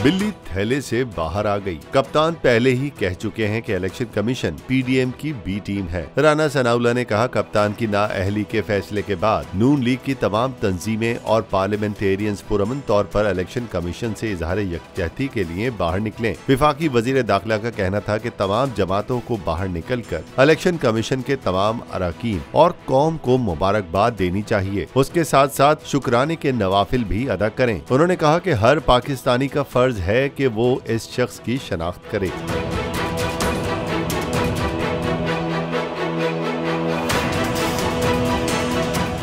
बिल्ली थैले से बाहर आ गई। कप्तान पहले ही कह चुके हैं कि इलेक्शन कमीशन पीडीएम की बी टीम है। राना सनाउल्लाह ने कहा, कप्तान की नाअहली के फैसले के बाद नून लीग की तमाम तंजीमें और पार्लियामेंटेरियंस पुरअमन तौर पर इलेक्शन कमीशन से इजहार यकजहती के लिए बाहर निकले। विफाकी वजीर दाखिला का कहना था कि तमाम जमातों को बाहर निकलकर इलेक्शन कमीशन के तमाम अरकान और कौम को मुबारकबाद देनी चाहिए। उसके साथ साथ शुक्राने के नवाफिल भी अदा करें। उन्होंने कहा कि हर पाकिस्तानी का फर्ज है कि वो इस शख्स की शनाख्त करे।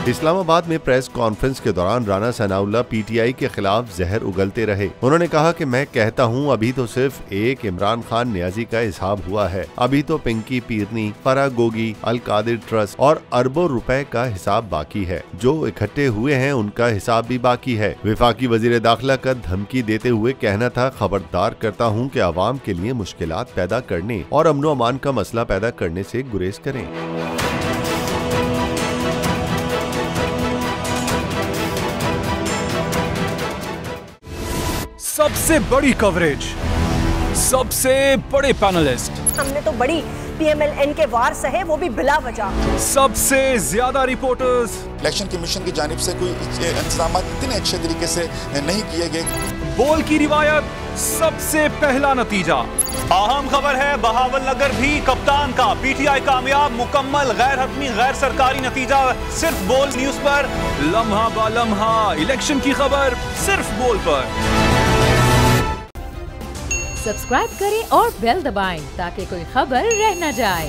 इस्लामाबाद में प्रेस कॉन्फ्रेंस के दौरान राना सनाउल्लाह पीटीआई के खिलाफ जहर उगलते रहे। उन्होंने कहा कि मैं कहता हूं, अभी तो सिर्फ एक इमरान खान नियाजी का हिसाब हुआ है, अभी तो पिंकी पीरनी, फरा गोगी, अल कादिर ट्रस्ट और अरबों रुपए का हिसाब बाकी है। जो इकट्ठे हुए हैं उनका हिसाब भी बाकी है। विफाकी वजीर दाखिला का धमकी देते हुए कहना था, खबरदार करता हूँ कि आवाम के लिए मुश्किलात पैदा करने और अमनो अमान का मसला पैदा करने से गुरेज करें। सबसे बड़ी कवरेज, सबसे बड़े पैनलिस्ट, हमने तो बड़ी पीएमएलएन के वार सहे, वो भी बिला वजह। सबसे ज्यादा रिपोर्टर्स। इलेक्शन कमीशन की जानिब से कोई इंतजाम इतने अच्छे तरीके से नहीं किए गए। बोल की रिवायत, सबसे पहला नतीजा। अहम खबर है, बहावल नगर भी कप्तान का पीटीआई कामयाब, मुकम्मल गैर हतमी गैर सरकारी नतीजा सिर्फ बोल न्यूज पर। लम्हा बा लम्हा इलेक्शन की खबर सिर्फ बोल पर। सब्सक्राइब करें और बेल दबाएं ताकि कोई खबर रह न जाए।